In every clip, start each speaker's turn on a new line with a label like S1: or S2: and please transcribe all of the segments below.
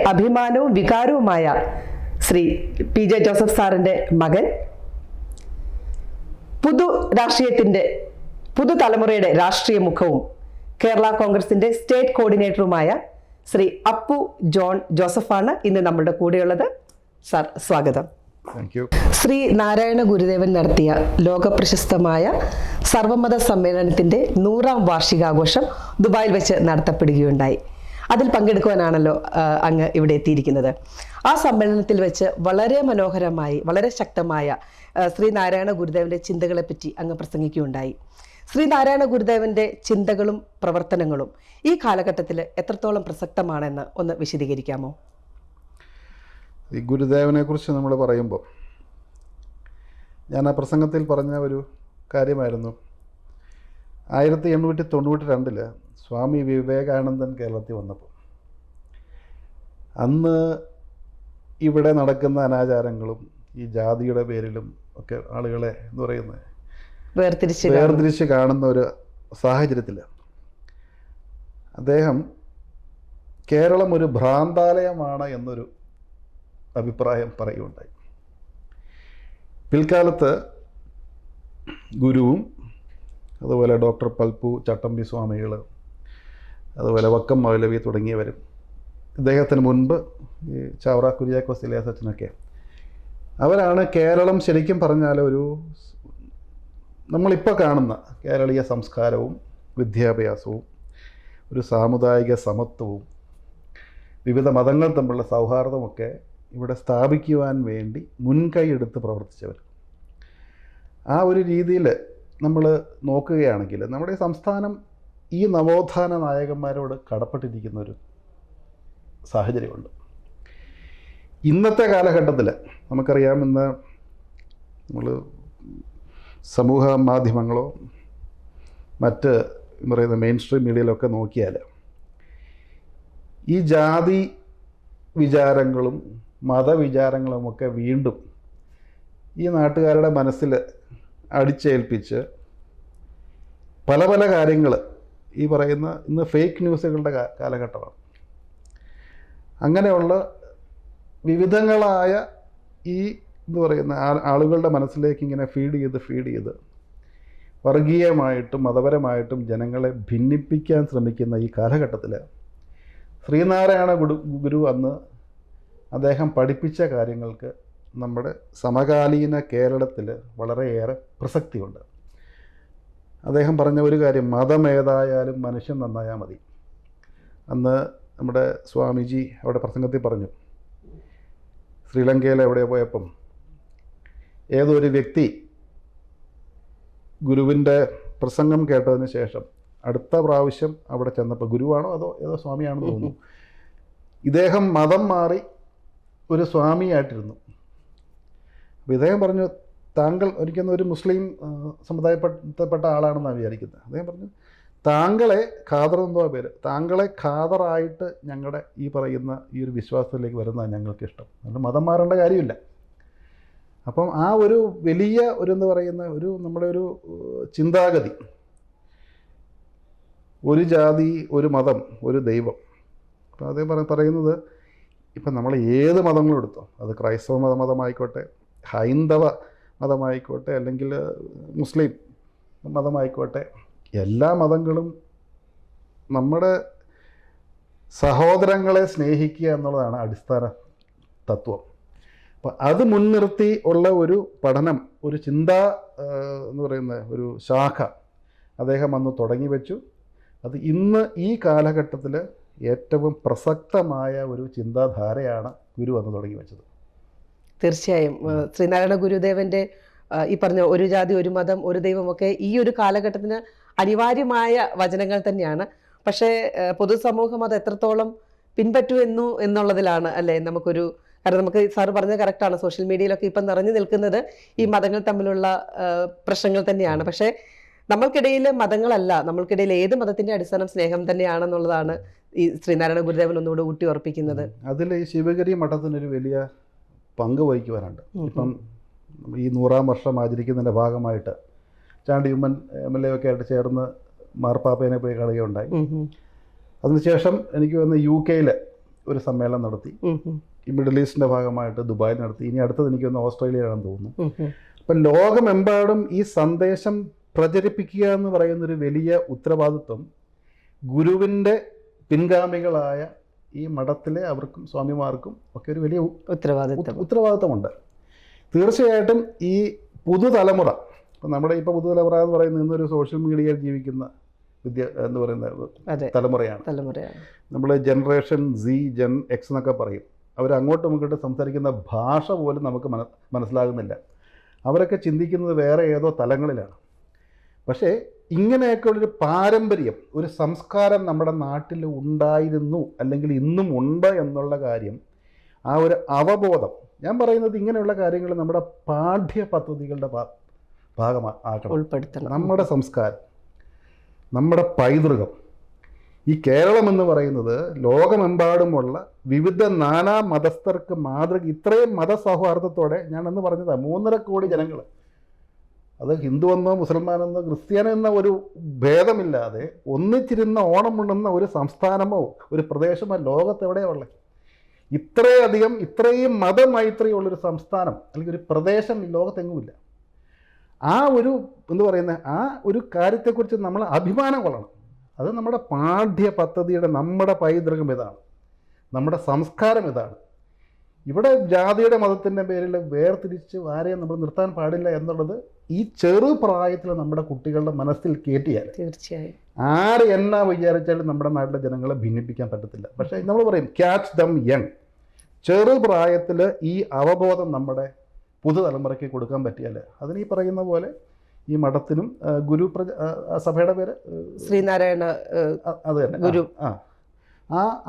S1: അഭിമാനവും വികാരവുമായ Shri PJ Joseph സാറിൻ്റെ മകൻ, പുതുതലമുറയുടെ രാഷ്ട്രീയ മുഖവും കേരള കോൺഗ്രസിന്റെ സ്റ്റേറ്റ് കോർഡിനേറ്ററുമായ ശ്രീ അപ്പു ജോൺ ജോസഫാണ് ഇന്ന് നമ്മുടെ കൂടെയുള്ളത്. സാർ, സ്വാഗതം. ശ്രീ നാരായണ ഗുരുദേവൻ നടത്തിയ ലോകപ്രശസ്തമായ സർവമത സമ്മേളനത്തിന്റെ 100ാം വാർഷികാഘോഷം ദുബായിൽ വെച്ച് നടത്തപ്പെടുകയുണ്ടായി. അതിൽ പങ്കെടുക്കുവാനാണല്ലോ അങ്ങ് ഇവിടെ എത്തിയിരിക്കുന്നത്. ആ സമ്മേളനത്തിൽ വെച്ച് വളരെ മനോഹരമായി, വളരെ ശക്തമായ ശ്രീ നാരായണ ഗുരുദേവന്റെ ചിന്തകളെ പറ്റി അങ്ങ് പ്രസംഗിക്കുകയുണ്ടായി. ശ്രീ നാരായണ ഗുരുദേവന്റെ ചിന്തകളും പ്രവർത്തനങ്ങളും ഈ കാലഘട്ടത്തിൽ എത്രത്തോളം പ്രസക്തമാണെന്ന് ഒന്ന് വിശദീകരിക്കാമോ?
S2: ഈ ഗുരുദേവനെ കുറിച്ച് നമ്മൾ പറയുമ്പോൾ ഞാൻ ആ പ്രസംഗത്തിൽ പറഞ്ഞ ഒരു കാര്യമായിരുന്നു, 1892 സ്വാമി വിവേകാനന്ദൻ കേരളത്തിൽ വന്നപ്പോൾ അന്ന് ഇവിടെ നടക്കുന്ന അനാചാരങ്ങളും ഈ ജാതിയുടെ പേരിലും ഒക്കെ ആളുകളെ എന്ന് പറയുന്നത് വേർതിരിച്ച് കാണുന്ന ഒരു സാഹചര്യത്തിൽ അദ്ദേഹം കേരളം ഒരു ഭ്രാന്താലയമാണ് എന്നൊരു അഭിപ്രായം പറയുകയുണ്ടായി. പിൽക്കാലത്ത് ഗുരുവും അതുപോലെ ഡോക്ടർ പൽപ്പു ചട്ടമ്പി സ്വാമികൾ, അതുപോലെ വക്കം മൗലവി തുടങ്ങിയവരും, ഇദ്ദേഹത്തിന് മുൻപ് ഈ ചാവറ കുര്യാക്കോസ് ഇലയാസച്ചനൊക്കെ, അവരാണ് കേരളം ശരിക്കും പറഞ്ഞാൽ ഒരു നമ്മളിപ്പോൾ കാണുന്ന കേരളീയ സംസ്കാരവും വിദ്യാഭ്യാസവും ഒരു സാമുദായിക സമത്വവും വിവിധ മതങ്ങൾ തമ്മിലുള്ള സൗഹാർദ്ദമൊക്കെ ഇവിടെ സ്ഥാപിക്കുവാൻ വേണ്ടി മുൻകൈ എടുത്ത് പ്രവർത്തിച്ചവർ. ആ ഒരു രീതിയിൽ നമ്മൾ നോക്കുകയാണെങ്കിൽ നമ്മുടെ സംസ്ഥാനം ഈ നവോത്ഥാന നായകന്മാരോട് കടപ്പെട്ടിരിക്കുന്നൊരു സാഹചര്യമുണ്ട്. ഇന്നത്തെ കാലഘട്ടത്തിൽ നമുക്കറിയാം, ഇന്ന് നമ്മൾ സമൂഹ മാധ്യമങ്ങളോ മറ്റ് പറയുന്ന മെയിൻ സ്ട്രീം മീഡിയയിലൊക്കെ നോക്കിയാൽ ഈ ജാതി വിചാരങ്ങളും മതവിചാരങ്ങളുമൊക്കെ വീണ്ടും ഈ നാട്ടുകാരുടെ മനസ്സിൽ അടിച്ചേൽപ്പിച്ച് പല പല കാര്യങ്ങൾ ഈ പറയുന്ന ഇന്ന് ഫേക്ക് ന്യൂസുകളുടെ കാലഘട്ടമാണ്. അങ്ങനെയുള്ള വിവിധങ്ങളായ ഈ എന്ന് പറയുന്ന ആളുകളുടെ മനസ്സിലേക്ക് ഇങ്ങനെ ഫീഡ് ചെയ്ത് വർഗീയമായിട്ടും മതപരമായിട്ടും ജനങ്ങളെ ഭിന്നിപ്പിക്കാൻ ശ്രമിക്കുന്ന ഈ കാലഘട്ടത്തിൽ ശ്രീനാരായണ ഗുരു അന്ന് അദ്ദേഹം പഠിപ്പിച്ച കാര്യങ്ങൾക്ക് നമ്മുടെ സമകാലീന കേരളത്തിൽ വളരെയേറെ പ്രസക്തിയുണ്ട്. അദ്ദേഹം പറഞ്ഞ ഒരു കാര്യം, മതമേതായാലും മനുഷ്യൻ നന്നായാൽ മതി. അന്ന് നമ്മുടെ സ്വാമിജി അവിടെ പ്രസംഗത്തിൽ പറഞ്ഞു, ശ്രീലങ്കയിൽ എവിടെ പോയപ്പം ഏതൊരു വ്യക്തി ഗുരുവിൻ്റെ പ്രസംഗം കേട്ടതിന് ശേഷം അടുത്ത പ്രാവശ്യം അവിടെ ചെന്നപ്പോൾ, ഗുരുവാണോ ഏതോ സ്വാമിയാണെന്ന് തോന്നുന്നു, ഇദ്ദേഹം മതം മാറി ഒരു സ്വാമിയായിട്ടിരുന്നു. അപ്പോൾ ഇദ്ദേഹം പറഞ്ഞു, താങ്കൾ ഒരിക്കലും ഒരു മുസ്ലിം സമുദായപ്പെട്ട ആളാണെന്നാണ് വിചാരിക്കുന്നത്. അദ്ദേഹം പറഞ്ഞു, താങ്കളെ ഖാദർ എന്തോ പേര്, താങ്കളെ ഖാദറായിട്ട് ഞങ്ങളുടെ ഈ പറയുന്ന ഈ ഒരു വിശ്വാസത്തിലേക്ക് വരുന്നതാണ് ഞങ്ങൾക്ക് ഇഷ്ടം. അതുകൊണ്ട് മതം മാറേണ്ട കാര്യമില്ല. അപ്പം ആ ഒരു വലിയ ഒരു എന്താ പറയുന്ന ഒരു നമ്മുടെ ഒരു ചിന്താഗതി, ഒരു ജാതി, ഒരു മതം, ഒരു ദൈവം. അപ്പോൾ അതേ പറയുന്നത്, ഇപ്പം നമ്മൾ ഏത് മതങ്ങളും എടുത്തോ, അത് ക്രൈസ്തവ മതമായിക്കോട്ടെ, ഹൈന്ദവ മതമായിക്കോട്ടെ, അല്ലെങ്കിൽ മുസ്ലിം മതമായിക്കോട്ടെ, എല്ലാ മതങ്ങളും നമ്മുടെ സഹോദരങ്ങളെ സ്നേഹിക്കുക എന്നുള്ളതാണ് അടിസ്ഥാന തത്വം. അപ്പം അത് മുൻനിർത്തി ഉള്ള ഒരു പഠനം, ഒരു ചിന്ത എന്ന് പറയുന്ന ഒരു ശാഖ അദ്ദേഹം അന്ന് തുടങ്ങി വെച്ചു. അത് ഇന്ന് ഈ കാലഘട്ടത്തിൽ ഏറ്റവും പ്രസക്തമായ ഒരു ചിന്താധാരയാണ് ഗുരു അന്ന് തുടങ്ങി വെച്ചത്.
S1: തീർച്ചയായും ശ്രീനാരായണ ഗുരുദേവന്റെ ഈ പറഞ്ഞ ഒരു ജാതി ഒരു മതം ഒരു ദൈവമൊക്കെ ഈ ഒരു കാലഘട്ടത്തിന് അനിവാര്യമായ വചനങ്ങൾ തന്നെയാണ്. പക്ഷേ പൊതുസമൂഹം അത് എത്രത്തോളം പിൻപറ്റുന്നു എന്നുള്ളതിലാണ് അല്ലേ നമുക്കൊരു, കാരണം നമുക്ക് സാറ് പറഞ്ഞത് കറക്റ്റാണ്, സോഷ്യൽ മീഡിയയിലൊക്കെ ഇപ്പം നിറഞ്ഞു നിൽക്കുന്നത് ഈ മതങ്ങൾ തമ്മിലുള്ള പ്രശ്നങ്ങൾ തന്നെയാണ്. പക്ഷേ നമ്മൾക്കിടയിൽ മതങ്ങളല്ല, നമ്മൾക്കിടയിൽ ഏത് മതത്തിന്റെ അടിസ്ഥാനം സ്നേഹം തന്നെയാണെന്നുള്ളതാണ് ഈ ശ്രീനാരായണ ഗുരുദേവൻ ഒന്നുകൂടെ ഊട്ടി ഉറപ്പിക്കുന്നത്.
S2: അതിൽ ഈ ശിവഗിരി മഠത്തിനൊരു വലിയ പങ്ക് വഹിക്കുവാനുണ്ട്. ഇപ്പം ഈ 100ാം വർഷം ആചരിക്കുന്നതിൻ്റെ ഭാഗമായിട്ട് ചാണ്ടി ഉമ്മൻ MLA ഒക്കെ ആയിട്ട് ചേർന്ന് മാർപ്പാപ്പേനെ പോയി കാണുകയുണ്ടായി. അതിനുശേഷം എനിക്ക് വന്ന് UK ഒരു സമ്മേളനം നടത്തി. ഈ മിഡിൽ ഈസ്റ്റിൻ്റെ ഭാഗമായിട്ട് ദുബായിൽ നടത്തി. ഇനി അടുത്തത് എനിക്കൊന്ന് ഓസ്ട്രേലിയയിലാണെന്ന് തോന്നുന്നു. അപ്പം ലോകമെമ്പാടും ഈ സന്ദേശം പ്രചരിപ്പിക്കുക എന്ന് പറയുന്നൊരു വലിയ ഉത്തരവാദിത്വം ഗുരുവിൻ്റെ പിൻഗാമികളായ ഈ മഠത്തിലെ അവർക്കും സ്വാമിമാർക്കും ഒക്കെ ഒരു വലിയ ഉത്തരവാദിത്വമുണ്ട്. തീർച്ചയായിട്ടും ഈ പുതുതലമുറ, ഇപ്പം നമ്മുടെ ഇപ്പോൾ പുതുതലമുറ എന്ന് പറയുന്നത് ഇന്നൊരു സോഷ്യൽ മീഡിയയിൽ ജീവിക്കുന്ന എന്ന് പറയുന്ന തലമുറയാണ്. നമ്മൾ ജനറേഷൻ Z, ജെൻ എക്സ് എന്നൊക്കെ പറയും. അവർ അങ്ങോട്ടും ഇങ്ങോട്ടും സംസാരിക്കുന്ന ഭാഷ പോലും നമുക്ക് മനസ്സിലാകുന്നില്ല. അവരൊക്കെ ചിന്തിക്കുന്നത് വേറെ ഏതോ തലങ്ങളിലാണ്. പക്ഷേ ഇങ്ങനെയൊക്കെയുള്ളൊരു പാരമ്പര്യം, ഒരു സംസ്കാരം നമ്മുടെ നാട്ടിൽ ഉണ്ടായിരുന്നു, അല്ലെങ്കിൽ ഇന്നും ഉണ്ട് എന്നുള്ള കാര്യം, ആ ഒരു അവബോധം, ഞാൻ പറയുന്നത് ഇങ്ങനെയുള്ള കാര്യങ്ങൾ നമ്മുടെ പാഠ്യ പദ്ധതികളുടെ ഭാഗമാക്കണം, ഉൾപ്പെടുത്തണം. നമ്മുടെ സംസ്കാരം, നമ്മുടെ പൈതൃകം. ഈ കേരളം എന്ന് പറയുന്നത് ലോകമെമ്പാടുമുള്ള വിവിധ നാനാ മതസ്ഥർക്ക് മാതൃക. ഇത്രയും മതസൗഹാർദ്ദത്തോടെ, ഞാനെന്ന് പറഞ്ഞത് 3.5 കോടി ജനങ്ങൾ, അത് ഹിന്ദുവെന്നോ മുസൽമാനെന്നോ ക്രിസ്ത്യാനെന്നോ ഒരു ഭേദമില്ലാതെ ഒന്നിച്ചിരുന്ന ഓണം ഉണ്ണുന്ന ഒരു സംസ്ഥാനമോ ഒരു പ്രദേശമോ ലോകത്തെവിടെയാണ് ഉള്ളത്? ഇത്രയും മതമൈത്രിയുള്ളൊരു സംസ്ഥാനം അല്ലെങ്കിൽ ഒരു പ്രദേശം ലോകത്തെങ്ങുമില്ല. ആ ഒരു ആ ഒരു കാര്യത്തെക്കുറിച്ച് നമ്മൾ അഭിമാനം കൊള്ളണം. അത് നമ്മുടെ പാഠ്യ പദ്ധതിയുടെ, നമ്മുടെ പൈതൃകം ഇതാണ്, നമ്മുടെ സംസ്കാരം ഇതാണ്. ഇവിടെ ജാതിയുടെ മതത്തിൻ്റെ പേരിൽ വേർതിരിച്ച് ആരെയും നമ്മൾ നിർത്താൻ പാടില്ല എന്നുള്ളത് ഈ ചെറുപ്രായത്തിൽ നമ്മുടെ കുട്ടികളുടെ മനസ്സിൽ കയറ്റിയാൽ
S1: തീർച്ചയായും
S2: ആര് എന്നാ വിചാരിച്ചാലും നമ്മുടെ നാട്ടിലെ ജനങ്ങളെ ഭിന്നിപ്പിക്കാൻ പറ്റത്തില്ല. പക്ഷേ നമ്മൾ പറയും ക്യാച്ച് ദം യങ്. ചെറുപ്രായത്തിൽ ഈ അവബോധം നമ്മുടെ പുതുതലമുറയ്ക്ക് കൊടുക്കാൻ പറ്റിയാൽ അതിന് ഈ പറയുന്ന പോലെ ഈ മഠത്തിനും ഗുരു സഭയുടെ പേര്
S1: ശ്രീനാരായണ,
S2: അത് തന്നെ ഗുരു,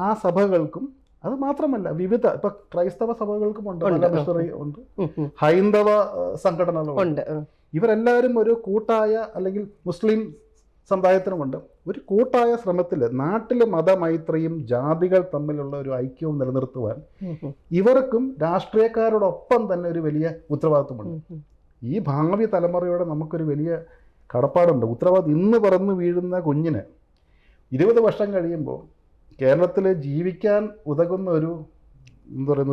S2: ആ സഭകൾക്കും, അത് മാത്രമല്ല വിവിധ ഇപ്പൊ ക്രൈസ്തവ സഭകൾക്കും ഉണ്ട്, മിഷണറി ഉണ്ട്, ഹൈന്ദവ സംഘടനകളുണ്ട്. ഇവരെല്ലാവരും ഒരു കൂട്ടായ, അല്ലെങ്കിൽ മുസ്ലിം സമുദായത്തിനുമുണ്ട്, ഒരു കൂട്ടായ ശ്രമത്തിൽ നാട്ടിലെ മതമൈത്രിയും ജാതികൾ തമ്മിലുള്ള ഒരു ഐക്യവും നിലനിർത്തുവാൻ ഇവർക്കും രാഷ്ട്രീയക്കാരോടൊപ്പം തന്നെ ഒരു വലിയ ഉത്തരവാദിത്വമുണ്ട്. ഈ ഭാവി തലമുറയോടെ നമുക്കൊരു വലിയ കടപ്പാടുണ്ട്, ഉത്തരവാദിത്വം. ഇന്ന് പറന്ന് വീഴുന്ന കുഞ്ഞിന് 20 വർഷം കഴിയുമ്പോൾ കേരളത്തിൽ ജീവിക്കാൻ ഉതകുന്ന ഒരു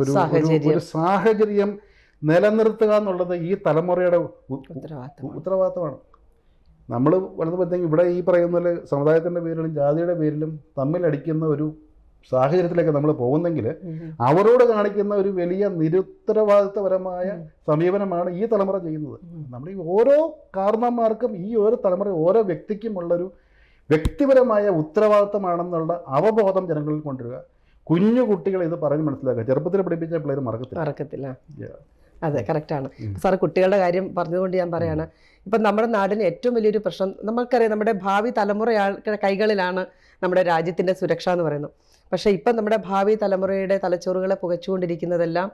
S2: ഒരു സാഹചര്യം നിലനിർത്തുക എന്നുള്ളത് ഈ തലമുറയുടെ ഉത്തരവാദിത്തമാണ്. നമ്മൾ വളർന്നുമ്പോഴത്തേക്കും ഇവിടെ ഈ പറയുന്ന പോലെ സമുദായത്തിൻ്റെ പേരിലും ജാതിയുടെ പേരിലും തമ്മിലടിക്കുന്ന ഒരു സാഹചര്യത്തിലേക്ക് നമ്മൾ പോകുന്നെങ്കിൽ അവരോട് കാണിക്കുന്ന ഒരു വലിയ നിരുത്തരവാദിത്വപരമായ സമീപനമാണ് ഈ തലമുറ ചെയ്യുന്നത്. നമ്മൾ ഈ ഓരോ കാരണന്മാർക്കും, ഈ ഓരോ തലമുറ, ഓരോ വ്യക്തിക്കുമുള്ളൊരു വ്യക്തിപരമായ ഉത്തരവാദിത്തമാണെന്നുള്ള അവബോധം ജനങ്ങളിൽ കൊണ്ടുവരിക. കുഞ്ഞു കുട്ടികളെ ഇത് പറഞ്ഞ് മനസ്സിലാക്കുക. ചെറുപ്പത്തിൽ പഠിപ്പിച്ച പിള്ളേർ മറക്കത്തില്ല.
S1: അതെ, കറക്റ്റാണ് സാറ്. കുട്ടികളുടെ കാര്യം പറഞ്ഞതുകൊണ്ട് ഞാൻ പറയാണ്, ഇപ്പം നമ്മുടെ നാടിന് ഏറ്റവും വലിയൊരു പ്രശ്നം നമുക്കറിയാം, നമ്മുടെ ഭാവി തലമുറയുടെ കൈകളിലാണ് നമ്മുടെ രാജ്യത്തിൻ്റെ സുരക്ഷ എന്ന് പറയുന്നത്. പക്ഷേ ഇപ്പം നമ്മുടെ ഭാവി തലമുറയുടെ തലച്ചോറുകളെ പുകച്ചുകൊണ്ടിരിക്കുന്നതെല്ലാം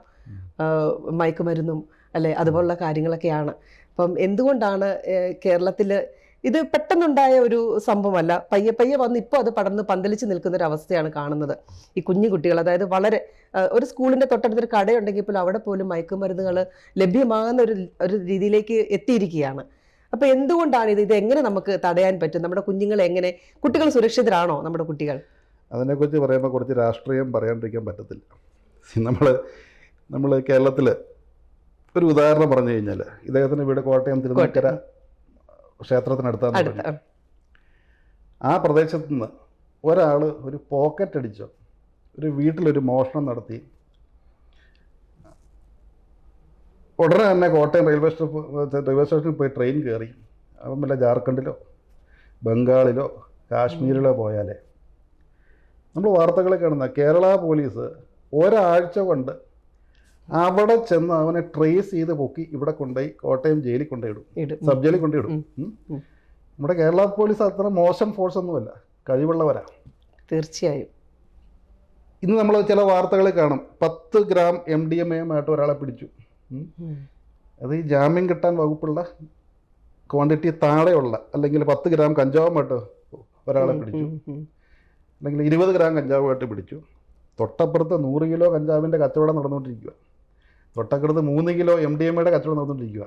S1: മയക്കുമരുന്നും അല്ലെ അതുപോലുള്ള കാര്യങ്ങളൊക്കെയാണ്. അപ്പം എന്തുകൊണ്ടാണ് കേരളത്തിൽ ഇത് പെട്ടെന്നുണ്ടായ ഒരു സംഭവമല്ല, പയ്യെ പയ്യെ വന്ന് ഇപ്പോൾ അത് പടർന്ന് പന്തലിച്ച് നിൽക്കുന്ന ഒരു അവസ്ഥയാണ് കാണുന്നത്. ഈ കുഞ്ഞു കുട്ടികൾ, അതായത് വളരെ ഒരു സ്കൂളിൻ്റെ തൊട്ടടുത്തൊരു കടയുണ്ടെങ്കിൽ പോലും അവിടെ പോലും മയക്കുമരുന്നുകൾ ലഭ്യമാകുന്ന ഒരു രീതിയിലേക്ക് എത്തിയിരിക്കുകയാണ്. അപ്പോൾ എന്തുകൊണ്ടാണ് ഇത് എങ്ങനെ നമുക്ക് തടയാൻ പറ്റും? നമ്മുടെ കുഞ്ഞുങ്ങളെ എങ്ങനെ, കുട്ടികൾ സുരക്ഷിതരാണോ നമ്മുടെ കുട്ടികൾ?
S2: അതിനെക്കുറിച്ച് പറയുമ്പോൾ കുറച്ച് രാഷ്ട്രീയം പറയാണ്ടിരിക്കാൻ പറ്റത്തില്ല. നമ്മൾ കേരളത്തിൽ ഒരു ഉദാഹരണം പറഞ്ഞു കഴിഞ്ഞാൽ, ഇദ്ദേഹത്തിൻ്റെ വീട് കോട്ടയം തിരുനക്കര ക്ഷേത്രത്തിനടുത്താണ്. ആ പ്രദേശത്ത് നിന്ന് ഒരാൾ ഒരു പോക്കറ്റ് അടിച്ചോ, ഒരു വീട്ടിലൊരു മോഷണം നടത്തി, ഉടനെ തന്നെ കോട്ടയം റെയിൽവേ സ്റ്റേഷനിൽ പോയി ട്രെയിൻ കയറി അവൻ വല്ല ജാർഖണ്ഡിലോ ബംഗാളിലോ കാശ്മീരിലോ പോയാലേ നമ്മൾ വാർത്തകളെ കാണുന്ന കേരള പോലീസ് ഒരാഴ്ച കൊണ്ട് അവിടെ ചെന്ന് അവനെ ട്രേസ് ചെയ്ത് പൊക്കി ഇവിടെ കൊണ്ടുപോയി കോട്ടയം ജയിലിൽ കൊണ്ടുപോയിടും, സബ് ജയിലിൽ കൊണ്ടുപോയിടും. നമ്മുടെ കേരള പോലീസ് അത്ര മോശം ഫോഴ്സ് ഒന്നുമല്ല, കഴിവുള്ളവരാ.
S1: തീർച്ചയായും.
S2: ഇന്ന് നമ്മൾ ചില വാർത്തകൾ കാണും, 10 ഗ്രാം MDMA-യുമായിട്ട് ഒരാളെ പിടിച്ചു. അത് ഈ ജാമ്യം കിട്ടാൻ വകുപ്പുള്ള ക്വാണ്ടിറ്റി താഴെയുള്ള, അല്ലെങ്കിൽ 10 ഗ്രാം കഞ്ചാവുമായിട്ട് ഒരാളെ പിടിച്ചു, അല്ലെങ്കിൽ 20 ഗ്രാം കഞ്ചാവുമായിട്ട് പിടിച്ചു. തൊട്ടപ്പുറത്ത് 100 കിലോ കഞ്ചാവിൻ്റെ കച്ചവടം നടന്നുകൊണ്ടിരിക്കുക, തൊട്ടപ്പുറത്ത് 3 കിലോ MDMA-യുടെ കച്ചവടം നടന്നുകൊണ്ടിരിക്കുക.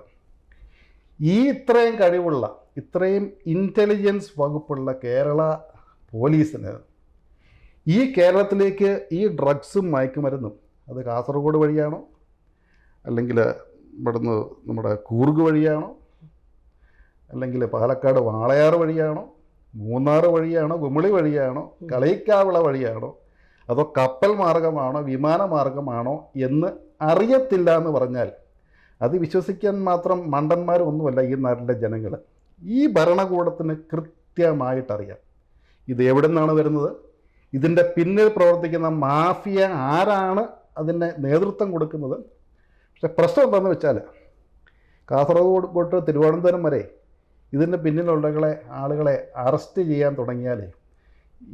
S2: ഇത്രയും കഴിവുള്ള, ഇത്രയും ഇൻ്റലിജൻസ് വകുപ്പുള്ള കേരള പോലീസിന് ഈ കേരളത്തിലേക്ക് ഈ ഡ്രഗ്സും മയക്കുമരുന്നും അത് കാസർഗോഡ് വഴിയാണോ, അല്ലെങ്കിൽ ഇവിടുന്ന് നമ്മുടെ കൂർഗ് വഴിയാണോ, അല്ലെങ്കിൽ പാലക്കാട് വാളയാർ വഴിയാണോ, മൂന്നാർ വഴിയാണോ, കുമിളി വഴിയാണോ, കളയിക്കാവിള വഴിയാണോ, അതോ കപ്പൽ മാർഗമാണോ, വിമാന മാർഗമാണോ എന്ന് അറിയത്തില്ല എന്ന് പറഞ്ഞാൽ അത് വിശ്വസിക്കാൻ മാത്രം മണ്ടന്മാരൊന്നുമല്ല ഈ നാട്ടിലെ ജനങ്ങൾ. ഈ ഭരണകൂടത്തിന് കൃത്യമായിട്ടറിയാം ഇത് എവിടെ നിന്നാണ് വരുന്നത്, ഇതിൻ്റെ പിന്നിൽ പ്രവർത്തിക്കുന്ന മാഫിയ ആരാണ് അതിന് നേതൃത്വം കൊടുക്കുന്നത്. പക്ഷെ പ്രശ്നം എന്താണെന്ന് വെച്ചാൽ കാസർഗോഡ് തൊട്ട് തിരുവനന്തപുരം വരെ ഇതിൻ്റെ പിന്നിലുള്ള ആളുകളെ അറസ്റ്റ് ചെയ്യാൻ തുടങ്ങിയാൽ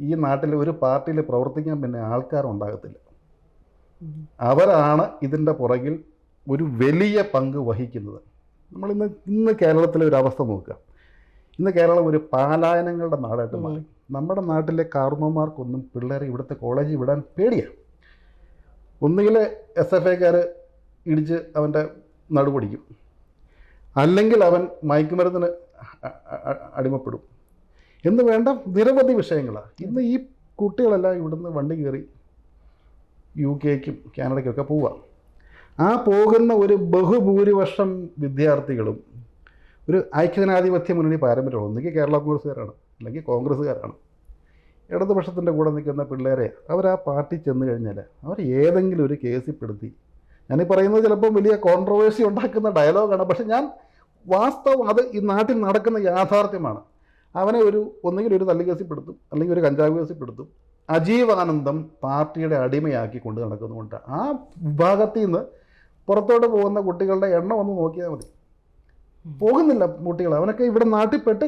S2: ഈ നാട്ടിൽ ഒരു പാർട്ടിയിൽ പ്രവർത്തിക്കാൻ പിന്നെ ആൾക്കാരുണ്ടാകത്തില്ല. അവരാണ് ഇതിൻ്റെ പുറകിൽ ഒരു വലിയ പങ്ക് വഹിക്കുന്നത്. ഇന്ന് കേരളത്തിലെ ഒരു അവസ്ഥ നോക്കുക. ഇന്ന് കേരളം ഒരു പലായനങ്ങളുടെ നാടായിട്ട് മാറി. നമ്മുടെ നാട്ടിലെ കാർന്നോമാർക്കൊന്നും പിള്ളേരെ ഇവിടുത്തെ കോളേജിൽ വിടാൻ പേടിയാണ്. ഒന്നുകിൽ SFIക്കാർ ഇടിച്ച് അവൻ്റെ നടുപൊടിക്കും, അല്ലെങ്കിൽ അവൻ മയക്കുമരുന്നിന് അടിമപ്പെടും എന്ന് വേണ്ട നിരവധി വിഷയങ്ങളാണ്. ഇന്ന് ഈ കുട്ടികളെല്ലാം ഇവിടുന്ന് വണ്ടി കയറി UK-ക്കും കാനഡയ്ക്കൊക്കെ പോവാം. ആ പോകുന്ന ഒരു ബഹുഭൂരിപക്ഷം വിദ്യാർത്ഥികളും ഒരു ഐക്യജനാധിപത്യ മുന്നണി പാരമ്പര്യമാണ്. ഒന്നുകിൽ കേരള കോൺഗ്രസ്സുകാരാണ്, അല്ലെങ്കിൽ കോൺഗ്രസ്സുകാരാണ്. ഇടതുപക്ഷത്തിൻ്റെ കൂടെ നിൽക്കുന്ന പിള്ളേരെ അവർ ആ പാർട്ടി ചെന്ന് കഴിഞ്ഞാൽ അവർ ഏതെങ്കിലും ഒരു കേസിൽ പെടുത്തി, ഞാനീ പറയുന്നത് ചിലപ്പോൾ വലിയ കോൺട്രവേഴ്സി ഉണ്ടാക്കുന്ന ഡയലോഗാണ്, പക്ഷെ ഞാൻ വാസ്തവം അത് ഈ നാട്ടിൽ നടക്കുന്ന യാഥാർത്ഥ്യമാണ്. അവനെ ഒന്നുകിൽ ഒരു തല്ലുകേസിൽ പെടുത്തും, അല്ലെങ്കിൽ ഒരു കഞ്ചാവ് കേസിൽ പെടുത്തും. അജീവാനന്ദം പാർട്ടിയുടെ അടിമയാക്കി കൊണ്ട് നടക്കുന്നുണ്ട്. ആ വിഭാഗത്തിൽ നിന്ന് പുറത്തോട്ട് പോകുന്ന കുട്ടികളുടെ എണ്ണം ഒന്ന് നോക്കിയാൽ മതി. പോകുന്നില്ല കുട്ടികൾ, അവനൊക്കെ ഇവിടെ നാട്ടിൽ പെടുത്തി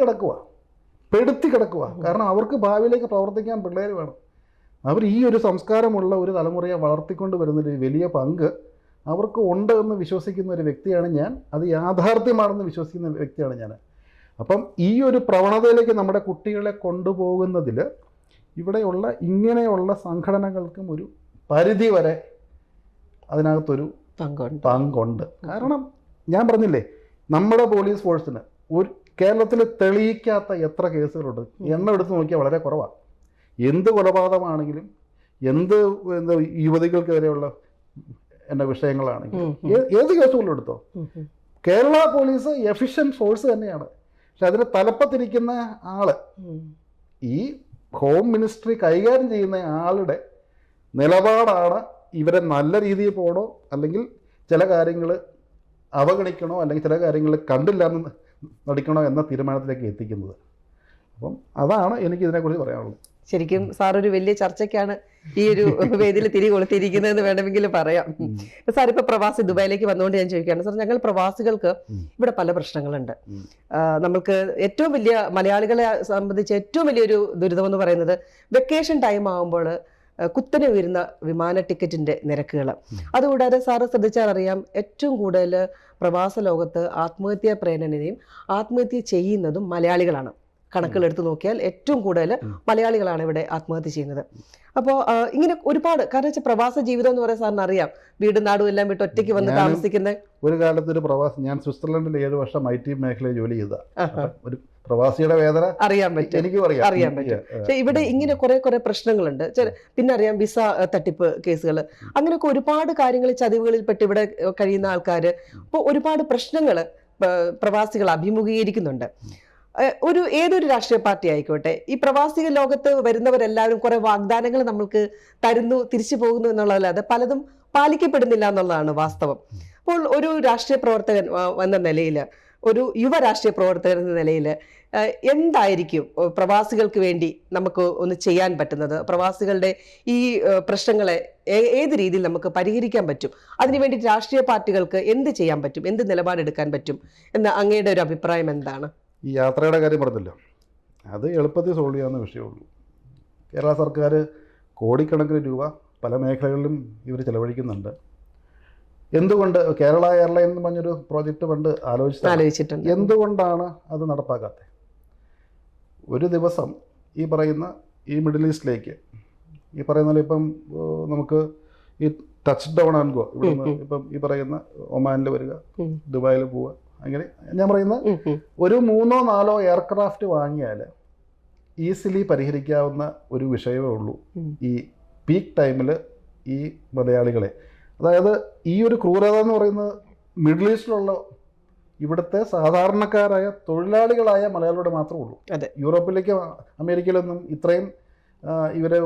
S2: കിടക്കുക. കാരണം അവർക്ക് ഭാവിയിലേക്ക് പ്രവർത്തിക്കാൻ പിള്ളേർ വേണം. അവർ ഈ ഒരു സംസ്കാരമുള്ള ഒരു തലമുറയെ വളർത്തിക്കൊണ്ട് വരുന്നൊരു വലിയ പങ്ക് അവർക്ക് ഉണ്ട് എന്ന് വിശ്വസിക്കുന്ന ഒരു വ്യക്തിയാണ് ഞാൻ. അത് യാഥാർത്ഥ്യമാണെന്ന് വിശ്വസിക്കുന്ന വ്യക്തിയാണ് ഞാൻ. അപ്പം ഈ ഒരു പ്രവണതയിലേക്ക് നമ്മുടെ കുട്ടികളെ കൊണ്ടുപോകുന്നതിൽ ഇവിടെയുള്ള ഇങ്ങനെയുള്ള സംഘടനകൾക്കും ഒരു പരിധി വരെ അതിനകത്തൊരു പങ്കുണ്ട്. കാരണം ഞാൻ പറഞ്ഞില്ലേ, നമ്മുടെ പോലീസ് ഫോഴ്സിന് ഒരു കേരളത്തിൽ തെളിയിക്കാത്ത എത്ര കേസുകളുണ്ട്, എണ്ണം എടുത്ത് നോക്കിയാൽ വളരെ കുറവാണ്. എന്ത് കൊലപാതകമാണെങ്കിലും, എന്ത് യുവതികൾക്കെതിരെയുള്ള വിഷയങ്ങളാണെങ്കിലും, ഏത് കേസുകളും എടുത്തോ, കേരള പോലീസ് എഫിഷ്യൻറ്റ് ഫോഴ്സ് തന്നെയാണ്. പക്ഷെ അതിന് തലപ്പത്തിരിക്കുന്ന ആള്, ഈ ഹോം മിനിസ്ട്രി കൈകാര്യം ചെയ്യുന്ന ആളുടെ നിലപാടാണ് ഇവരെ നല്ല രീതിയിൽ പോകണോ, അല്ലെങ്കിൽ ചില കാര്യങ്ങൾ അവഗണിക്കണോ, അല്ലെങ്കിൽ ചില കാര്യങ്ങൾ കണ്ടില്ല എന്ന് നടിക്കണോ എന്ന തീരുമാനത്തിലേക്ക് എത്തിക്കുന്നത്. അപ്പം അതാണ് എനിക്ക് ഇതിനെക്കുറിച്ച് പറയാനുള്ളത്.
S1: ശരിക്കും സാർ ഒരു വലിയ ചർച്ചയ്ക്കാണ് ഈ ഒരു വേദിയിൽ തിരി കൊളുത്തിയിരിക്കുന്നതെന്ന് വേണമെങ്കിൽ പറയാം. സാർ ഇപ്പൊ പ്രവാസി ദുബായിലേക്ക് വന്നുകൊണ്ട് ഞാൻ ചോദിക്കുകയാണ് സാർ, ഞങ്ങൾ പ്രവാസികൾക്ക് ഇവിടെ പല പ്രശ്നങ്ങളുണ്ട്. നമ്മൾക്ക് ഏറ്റവും വലിയ മലയാളികളെ സംബന്ധിച്ച് ഏറ്റവും വലിയൊരു ദുരിതം എന്ന് പറയുന്നത് വെക്കേഷൻ ടൈം ആകുമ്പോൾ കുത്തനെ ഉയരുന്ന വിമാന ടിക്കറ്റിന്റെ നിരക്കുകൾ. അതുകൂടാതെ സാറ് ശ്രദ്ധിച്ചാൽ അറിയാം, ഏറ്റവും കൂടുതൽ പ്രവാസ ലോകത്ത് ആത്മഹത്യാ പ്രേരണയും ആത്മഹത്യ ചെയ്യുന്നതും മലയാളികളാണ്. കണക്കുകൾ എടുത്തു നോക്കിയാൽ ഏറ്റവും കൂടുതൽ മലയാളികളാണ് ഇവിടെ ആത്മഹത്യ ചെയ്യുന്നത്. അപ്പോൾ ഇങ്ങനെ ഒരുപാട്, കാരണം വെച്ചാൽ പ്രവാസ ജീവിതം എന്ന് പറയാൻ സാറിന് അറിയാം, വീടും നാടും എല്ലാം വിട്ട് ഒറ്റയ്ക്ക് വന്ന് താമസിക്കുന്ന
S2: ഒരു കാലത്ത് ഒരു പ്രവാസി. ഞാൻ സ്വിറ്റ്സർലൻഡിൽ 7 വർഷം IT മേഖലയിൽ ജോലി ചെയ്ത ഒരു പ്രവാസിയുടെ വേദന അറിയാൻ പറ്റും, എനിക്കും അറിയാൻ പറ്റും.
S1: പക്ഷെ ഇവിടെ ഇങ്ങനെ കുറെ പ്രശ്നങ്ങളുണ്ട്. പിന്നെ അറിയാം വിസ തട്ടിപ്പ് കേസുകൾ, അങ്ങനെയൊക്കെ ഒരുപാട് കാര്യങ്ങൾ ചതിവുകളിൽ പെട്ട് ഇവിടെ കഴിയുന്ന ആൾക്കാർ. അപ്പോൾ ഒരുപാട് പ്രശ്നങ്ങൾ പ്രവാസികൾ അഭിമുഖീകരിക്കുന്നുണ്ട്. ഏതൊരു രാഷ്ട്രീയ പാർട്ടി ആയിക്കോട്ടെ, ഈ പ്രവാസിക ലോകത്ത് വരുന്നവരെല്ലാവരും കുറെ വാഗ്ദാനങ്ങൾ നമ്മൾക്ക് തരുന്നു, തിരിച്ചു പോകുന്നു എന്നുള്ളതല്ലാതെ പലതും പാലിക്കപ്പെടുന്നില്ല എന്നുള്ളതാണ് വാസ്തവം. അപ്പോൾ ഒരു രാഷ്ട്രീയ പ്രവർത്തകൻ എന്ന നിലയിൽ, ഒരു യുവ രാഷ്ട്രീയ പ്രവർത്തകൻ എന്ന നിലയിൽ എന്തായിരിക്കും പ്രവാസികൾക്ക് വേണ്ടി നമുക്ക് ഒന്ന് ചെയ്യാൻ പറ്റുന്നത്? പ്രവാസികളുടെ ഈ പ്രശ്നങ്ങളെ ഏത് രീതിയിൽ നമുക്ക് പരിഹരിക്കാൻ പറ്റും? അതിനുവേണ്ടി രാഷ്ട്രീയ പാർട്ടികൾക്ക് എന്ത് ചെയ്യാൻ പറ്റും, എന്ത് നിലപാടെടുക്കാൻ പറ്റും എന്ന അങ്ങയുടെ ഒരു അഭിപ്രായം എന്താണ്?
S2: ഈ യാത്രയുടെ കാര്യം പറഞ്ഞല്ലോ, അത് എളുപ്പത്തിൽ സോൾവ് ചെയ്യാവുന്ന വിഷയമുള്ളൂ. കേരള സർക്കാർ കോടിക്കണക്കിന് രൂപ പല മേഖലകളിലും ഇവർ ചെലവഴിക്കുന്നുണ്ട്. എന്തുകൊണ്ട് കേരള എയർലൈൻ എന്ന് പറഞ്ഞൊരു പ്രോജക്റ്റ് പണ്ട് ആലോചിച്ചിട്ടുണ്ട്, എന്തുകൊണ്ടാണ് അത് നടപ്പാക്കാത്തത്? ഒരു ദിവസം ഈ പറയുന്ന ഈ മിഡിൽ ഈസ്റ്റിലേക്ക് ഈ പറയുന്ന പോലെ ഇപ്പം നമുക്ക് ഈ ടച്ച് ഡൗൺ ആൻഡ് ഗോ, ഇവിടുന്ന് ഇപ്പം ഈ പറയുന്ന ഒമാനിൽ വരിക, ദുബായിൽ പോവുക, അങ്ങനെ ഞാൻ പറയുന്ന ഒരു 3-4 എയർക്രാഫ്റ്റ് വാങ്ങിയാൽ ഈസിലി പരിഹരിക്കാവുന്ന ഒരു വിഷയമേ ഉള്ളൂ ഈ പീക്ക് ടൈമിൽ ഈ മലയാളികളെ. അതായത് ഈ ഒരു ക്രൂരത എന്ന് പറയുന്നത് മിഡിൽ ഈസ്റ്റിലുള്ള ഇവിടുത്തെ സാധാരണക്കാരായ തൊഴിലാളികളായ മലയാളികളുടെ മാത്രമേ ഉള്ളൂ. യൂറോപ്പിലേക്ക് അമേരിക്കയിലൊന്നും ഇത്രയും ഇവരെ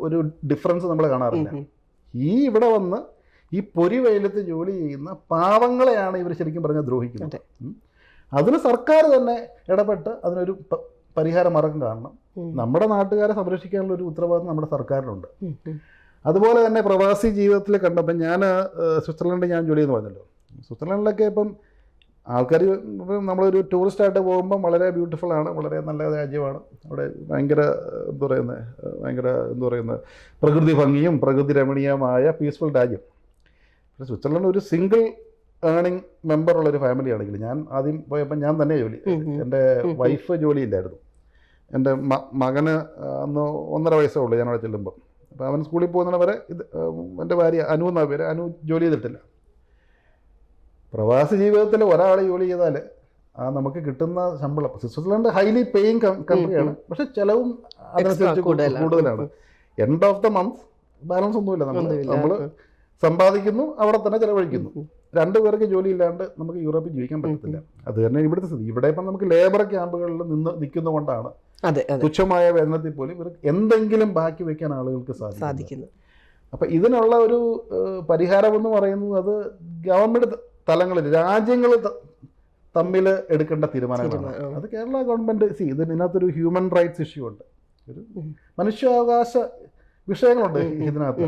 S2: ഒരു ഡിഫറൻസ് നമ്മൾ കാണാറില്ല. ഈ ഇവിടെ വന്ന് ഈ പൊരി വെയിലത്ത് ജോലി ചെയ്യുന്ന പാവങ്ങളെയാണ് ഇവർ ശരിക്കും പറഞ്ഞാൽ ദ്രോഹിക്കുന്നത്. അതിന് സർക്കാർ തന്നെ ഇടപെട്ട് അതിനൊരു പരിഹാര മാർഗം കാണണം. നമ്മുടെ നാട്ടുകാരെ സംരക്ഷിക്കാനുള്ള ഒരു ഉത്തരവാദിത്വം നമ്മുടെ സർക്കാരിനുണ്ട്. അതുപോലെ തന്നെ പ്രവാസി ജീവിതത്തിൽ കണ്ടപ്പോൾ ഞാൻ സ്വിറ്റ്സർലൻഡിൽ ഞാൻ ജോലി ചെയ്യുന്നു പറഞ്ഞല്ലോ. സ്വിറ്റ്സർലൻഡിലൊക്കെ ഇപ്പം ആൾക്കാർ നമ്മളൊരു ടൂറിസ്റ്റായിട്ട് പോകുമ്പം വളരെ ബ്യൂട്ടിഫുൾ ആണ്, വളരെ നല്ല രാജ്യമാണ്. അവിടെ ഭയങ്കര പ്രകൃതി ഭംഗിയും പ്രകൃതി രമണീയമായ പീസ്ഫുൾ രാജ്യം. പക്ഷേ സ്വിറ്റ്സർലൻഡ് ഒരു സിംഗിൾ ഏണിംഗ് മെമ്പർ ഉള്ളൊരു ഫാമിലി ആണെങ്കിൽ, ഞാൻ ആദ്യം പോയപ്പോൾ ഞാൻ തന്നെ ജോലി, എൻ്റെ വൈഫ് ജോലിയില്ലായിരുന്നു. എൻ്റെ മകന് അന്ന് 1.5 വയസ്സേ ഉള്ളൂ ഞാൻ അവിടെ ചെല്ലുമ്പം. അപ്പോൾ അവൻ സ്കൂളിൽ പോകുന്നതിന് വരെ എൻ്റെ ഭാര്യ അനു എന്നാ പേര്, അനു ജോലി ചെയ്തിട്ടില്ല. പ്രവാസി ജീവിതത്തിൽ ഒരാൾ ജോലി ചെയ്താൽ നമുക്ക് കിട്ടുന്ന ശമ്പളം, സ്വിറ്റ്സർലൻഡ് ഹൈലി പേയിങ് കൺട്രിയാണ്, പക്ഷെ ചിലവും അതനുസരിച്ച് കൂടുതലാണ്. End of the month balance ഒന്നുമില്ല. നമ്മൾ സമ്പാദിക്കുന്നു, അവിടെ തന്നെ ചിലവഴിക്കുന്നു. 2 പേർക്ക് ജോലി ഇല്ലാണ്ട് നമുക്ക് യൂറോപ്പിൽ ജീവിക്കാൻ പറ്റത്തില്ല. അത് തന്നെ ഇവിടുത്തെ സ്ഥിതി. ഇവിടെ ഇപ്പം നമുക്ക് ലേബർ ക്യാമ്പുകളിൽ നിൽക്കുന്നതുകൊണ്ടാണ് തുച്ഛമായ വേതനത്തിൽ പോലും ഇവർക്ക് എന്തെങ്കിലും ബാക്കി വെക്കാൻ ആളുകൾക്ക് സാധിക്കുന്നു. അപ്പം ഇതിനുള്ള ഒരു പരിഹാരമെന്ന് പറയുന്നത് അത് ഗവൺമെൻറ് തലങ്ങളിൽ, രാജ്യങ്ങൾ തമ്മിൽ എടുക്കേണ്ട തീരുമാനങ്ങളാണ്. അത് കേരള ഗവൺമെൻറ് ഇതിനകത്തൊരു ഹ്യൂമൻ റൈറ്റ്സ് ഇഷ്യൂ ഉണ്ട്, ഒരു മനുഷ്യാവകാശ വിഷയങ്ങളുണ്ട് ഇതിനകത്ത്.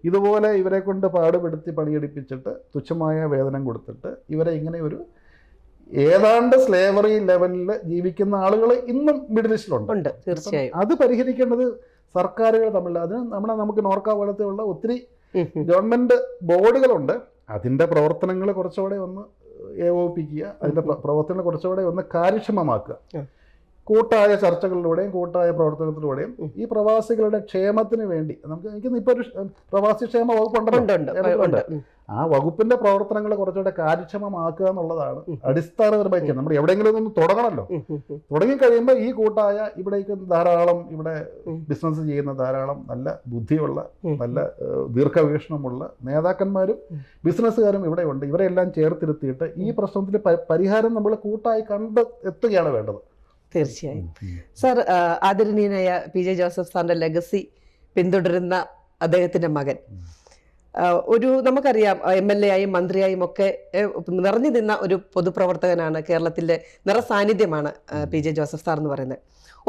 S2: ഇതുപോലെ ഇവരെ കൊണ്ട് പാടുപെടുത്തി പണിയെടുപ്പിച്ചിട്ട് തുച്ഛമായ വേതനം കൊടുത്തിട്ട് ഇവരെ ഇങ്ങനെ ഒരു ഏതാണ്ട് സ്ലേവറി ലെവലിൽ ജീവിക്കുന്ന ആളുകൾ ഇന്നും മിഡിൽ ഈസ്റ്റിലുണ്ട്. തീർച്ചയായും അത് പരിഹരിക്കേണ്ടത് സർക്കാരുകൾ തമ്മിൽ. അതിന് നമുക്ക് നോർക്ക പോലത്തെയുള്ള ഒത്തിരി ഗവൺമെൻറ് ബോർഡുകളുണ്ട്. അതിൻ്റെ പ്രവർത്തനങ്ങൾ കുറച്ചുകൂടെ ഒന്ന് ഏകോപിപ്പിക്കുക, അതിൻ്റെ പ്രവർത്തനങ്ങൾ കുറച്ചുകൂടെ ഒന്ന് കാര്യക്ഷമമാക്കുക. കൂട്ടായ ചർച്ചകളിലൂടെയും കൂട്ടായ പ്രവർത്തനത്തിലൂടെയും ഈ പ്രവാസികളുടെ ക്ഷേമത്തിന് വേണ്ടി എനിക്ക് ഇപ്പോൾ ഒരു പ്രവാസി ക്ഷേമ വകുപ്പുണ്ട്. ആ വകുപ്പിന്റെ പ്രവർത്തനങ്ങൾ കുറച്ചുകൂടെ കാര്യക്ഷമമാക്കുക എന്നുള്ളതാണ് അടിസ്ഥാനപരമായി. നമ്മൾ എവിടെയെങ്കിലും ഒന്ന് തുടങ്ങണമല്ലോ. തുടങ്ങിക്കഴിയുമ്പോൾ ഈ കൂട്ടായ ഇവിടേക്ക് ധാരാളം ഇവിടെ ബിസിനസ് ചെയ്യുന്ന ധാരാളം നല്ല ബുദ്ധിയുള്ള, നല്ല ദീർഘവീക്ഷണമുള്ള നേതാക്കന്മാരും ബിസിനസ്സുകാരും ഇവിടെ ഉണ്ട്. ഇവരെല്ലാം ചേർത്തിരുത്തിയിട്ട് ഈ പ്രശ്നത്തിൽ പരിഹാരം നമ്മൾ കൂട്ടായി എത്തുകയാണ് വേണ്ടത്.
S1: തീർച്ചയായും സാർ, ആദരണീയനായ PJ ജോസഫ് സാറിന്റെ ലെഗസി പിന്തുടരുന്ന അദ്ദേഹത്തിന്റെ മകൻ നമുക്കറിയാം MLA ആയും മന്ത്രിയായും ഒക്കെ നിറഞ്ഞു നിന്ന ഒരു പൊതുപ്രവർത്തകനാണ്. കേരളത്തിന്റെ നിറസാന്നിധ്യമാണ് PJ ജോസഫ് സാർ എന്ന് പറയുന്നത്.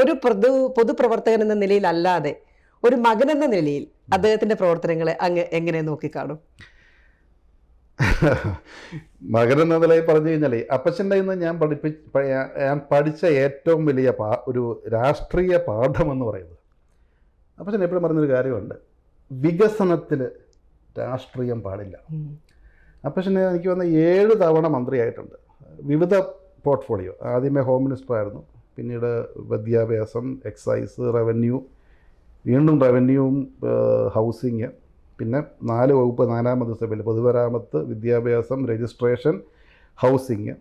S1: ഒരു പൊതുപ്രവർത്തകൻ എന്ന നിലയിലല്ലാതെ ഒരു മകൻ എന്ന നിലയിൽ അദ്ദേഹത്തിന്റെ പ്രവർത്തനങ്ങളെ അങ്ങ് എങ്ങനെ നോക്കിക്കാണും?
S2: മകനെന്ന നിലയിൽ പറഞ്ഞു കഴിഞ്ഞാൽ അപ്പച്ചൻ്റെ നിന്ന് ഞാൻ പഠിച്ച ഏറ്റവും വലിയ ഒരു രാഷ്ട്രീയ പാഠമെന്ന് പറയുന്നത്, അപ്പച്ചൻ എപ്പോഴും പറഞ്ഞൊരു കാര്യമുണ്ട്, വികസനത്തിൽ രാഷ്ട്രീയം പാടില്ല. അപ്പച്ചന് എനിക്ക് വന്ന 7 തവണ മന്ത്രിയായിട്ടുണ്ട്, വിവിധ പോർട്ട്ഫോളിയോ. ആദ്യമേ ഹോം മിനിസ്റ്റർ ആയിരുന്നു, പിന്നീട് വിദ്യാഭ്യാസം, എക്സൈസ്, റവന്യൂ, വീണ്ടും റവന്യൂവും ഹൗസിങ്, പിന്നെ 4 വകുപ്പ് 4ാമത് സഭയിൽ പൊതുമരാമത്ത്, വിദ്യാഭ്യാസം, രജിസ്ട്രേഷൻ, ഹൗസിങ്,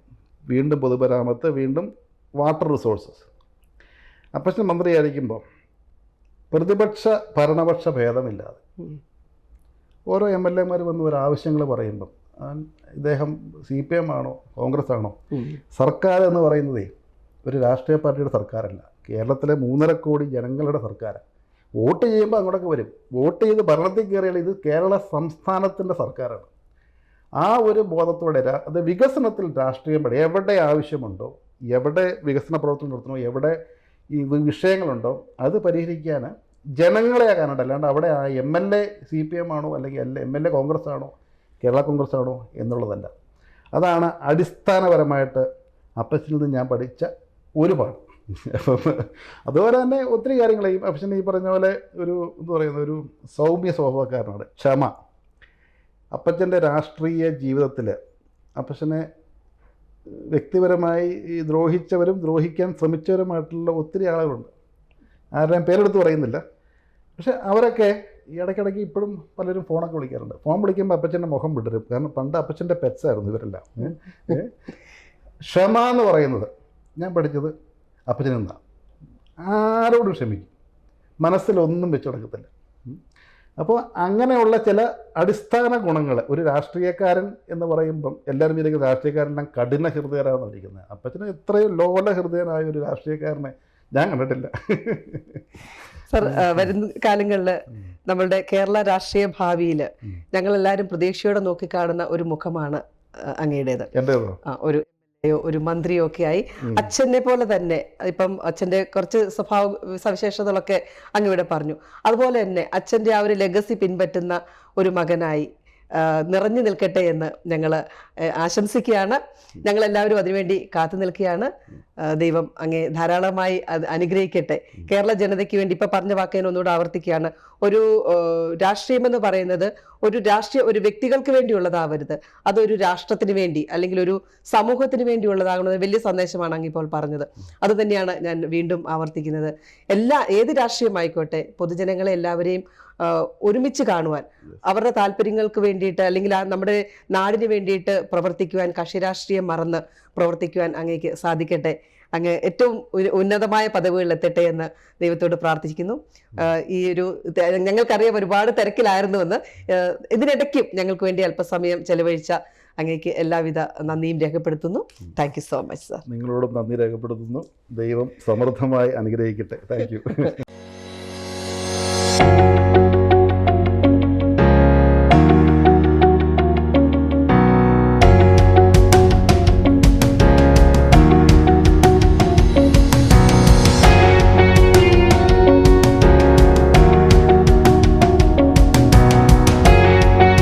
S2: വീണ്ടും പൊതുമരാമത്ത്, വീണ്ടും വാട്ടർ റിസോഴ്സസ്. അപ്പച്ചൻ മന്ത്രിയായിരിക്കുമ്പോൾ പ്രതിപക്ഷ ഭരണപക്ഷ ഭേദമില്ലാതെ ഓരോ MLA വന്ന് ഒരു ആവശ്യങ്ങൾ പറയുമ്പം ഇദ്ദേഹം CPM ആണോ കോൺഗ്രസ് ആണോ, സർക്കാർ എന്ന് പറയുന്നതേ ഒരു രാഷ്ട്രീയ പാർട്ടിയുടെ സർക്കാരല്ല, കേരളത്തിലെ 3.5 കോടി ജനങ്ങളുടെ സർക്കാരാണ്. വോട്ട് ചെയ്യുമ്പോൾ അങ്ങോട്ടൊക്കെ വരും, വോട്ട് ചെയ്ത് ഭരണത്തിൽ കയറിയാൽ ഇത് കേരള സംസ്ഥാനത്തിൻ്റെ സർക്കാരാണ്. ആ ഒരു ബോധത്തോടെ അത് വികസനത്തിൽ രാഷ്ട്രീയം പാടില്ല. എവിടെ ആവശ്യമുണ്ടോ, എവിടെ വികസന പ്രവർത്തനം നടത്തണോ, എവിടെ ഈ വിഷയങ്ങളുണ്ടോ അത് പരിഹരിക്കാൻ ജനങ്ങളെ കാണണ്ട, അല്ലാണ്ട് അവിടെ ആ MLA CPM ആണോ അല്ലെങ്കിൽ MLA കോൺഗ്രസ് ആണോ കേരള കോൺഗ്രസ് ആണോ എന്നുള്ളതല്ല. അതാണ് അടിസ്ഥാനപരമായിട്ട് അപ്പച്ചനിൽ നിന്ന് ഞാൻ പഠിച്ച ഒരു പാഠം. അതുപോലെ തന്നെ ഒത്തിരി കാര്യങ്ങൾ അപ്പച്ചൻ ഈ പറഞ്ഞ പോലെ ഒരു സൗമ്യ സ്വഭാവക്കാരനാണ്, ക്ഷമ. അപ്പച്ചൻ്റെ രാഷ്ട്രീയ ജീവിതത്തിൽ അപ്പച്ചനെ വ്യക്തിപരമായി ദ്രോഹിച്ചവരും ദ്രോഹിക്കാൻ ശ്രമിച്ചവരുമായിട്ടുള്ള ഒത്തിരി ആളുകളുണ്ട്. ആരുടെയും പേരെടുത്ത് പറയുന്നില്ല, പക്ഷെ അവരൊക്കെ ഈ ഇടയ്ക്കിടയ്ക്ക് ഇപ്പോഴും പലരും ഫോണൊക്കെ വിളിക്കാറുണ്ട്. ഫോൺ വിളിക്കുമ്പോൾ അപ്പച്ചൻ്റെ മുഖം വിടരും, കാരണം പണ്ട് അപ്പച്ചൻ്റെ പെറ്റ്സായിരുന്നു ഇവരെല്ലാം. ക്ഷമ എന്ന് പറയുന്നത് ഞാൻ പഠിച്ചത് അപ്പച്ചനിൽ നിന്നാണ്. ആരോടും ക്ഷമിക്കും, മനസ്സിലൊന്നും വെച്ച് കൊടുക്കത്തില്ല. അപ്പോൾ അങ്ങനെയുള്ള ചില അടിസ്ഥാന ഗുണങ്ങൾ ഒരു രാഷ്ട്രീയക്കാരൻ എന്ന് പറയുമ്പം എല്ലാവരും വിചാരിക്കുന്ന രാഷ്ട്രീയക്കാരനെല്ലാം കഠിന ഹൃദയരാണെന്ന് വിളിക്കുന്നത്. അപ്പച്ചന് ഇത്രയും ലോല ഹൃദയനായ ഒരു രാഷ്ട്രീയക്കാരനെ ഞാൻ കണ്ടിട്ടില്ല.
S1: സർ, വരുന്ന കാലങ്ങളിൽ നമ്മളുടെ കേരള രാഷ്ട്രീയ ഭാവിയിൽ ഞങ്ങളെല്ലാവരും പ്രതീക്ഷയോടെ നോക്കിക്കാണുന്ന ഒരു മുഖമാണ് അങ്ങയുടേത്.
S2: എൻ്റേതോ?
S1: ഒരു ഒരു മന്ത്രിയോ ഒക്കെ ആയി അച്ഛനെ പോലെ തന്നെ, ഇപ്പം അച്ഛൻ്റെ കുറച്ച് സ്വഭാവ സവിശേഷതകളൊക്കെ അങ്ങ് ഇവിടെ പറഞ്ഞു. അതുപോലെ തന്നെ അച്ഛൻ്റെ ആ ഒരു ലെഗസി പിൻപറ്റുന്ന ഒരു മകനായി നിറഞ്ഞു നിൽക്കട്ടെ എന്ന് ഞങ്ങൾ ആശംസിക്കുകയാണ്. ഞങ്ങളെല്ലാവരും അതിനുവേണ്ടി കാത്തു നിൽക്കുകയാണ്. ദൈവം അങ്ങേ ധാരാളമായി അനുഗ്രഹിക്കട്ടെ. കേരള ജനതയ്ക്ക് വേണ്ടി ഇപ്പം പറഞ്ഞ വാക്കിനെ ഒന്നുകൂടെ ആവർത്തിക്കുകയാണ്. ഒരു രാഷ്ട്രീയമെന്ന് പറയുന്നത് ഒരു വ്യക്തികൾക്ക് വേണ്ടിയുള്ളതാവരുത്, അതൊരു രാഷ്ട്രത്തിന് വേണ്ടി അല്ലെങ്കിൽ ഒരു സമൂഹത്തിന് വേണ്ടിയുള്ളതാകുന്നത് വലിയ സന്ദേശമാണ് അങ്ങിപ്പോൾ പറഞ്ഞത്. അതുതന്നെയാണ് ഞാൻ വീണ്ടും ആവർത്തിക്കുന്നത്. ഏത് രാഷ്ട്രീയമായിക്കോട്ടെ, പൊതുജനങ്ങളെ എല്ലാവരെയും ഒരുമിച്ച് കാണുവാൻ, അവരുടെ താല്പര്യങ്ങൾക്ക് വേണ്ടിയിട്ട് അല്ലെങ്കിൽ നമ്മുടെ നാടിന് വേണ്ടിയിട്ട് പ്രവർത്തിക്കുവാൻ, കക്ഷി രാഷ്ട്രീയം മറന്ന് പ്രവർത്തിക്കുവാൻ അങ്ങേക്ക് സാധിക്കട്ടെ. അങ്ങ് ഏറ്റവും ഉന്നതമായ പദവികളിൽ എത്തട്ടെ എന്ന് ദൈവത്തോട് പ്രാർത്ഥിക്കുന്നു. ഈ ഒരു ഞങ്ങൾക്കറിയാം ഒരുപാട് തിരക്കിലായിരുന്നുവെന്ന്. ഇതിനിടയ്ക്കും ഞങ്ങൾക്ക് വേണ്ടി അല്പസമയം ചെലവഴിച്ച അങ്ങേക്ക് എല്ലാവിധ നന്ദിയും രേഖപ്പെടുത്തുന്നു. Thank you so much sir.
S2: നിങ്ങളോടും നന്ദി രേഖപ്പെടുത്തുന്നു. ദൈവം സമൃദ്ധമായി അനുഗ്രഹിക്കട്ടെ. Thank you.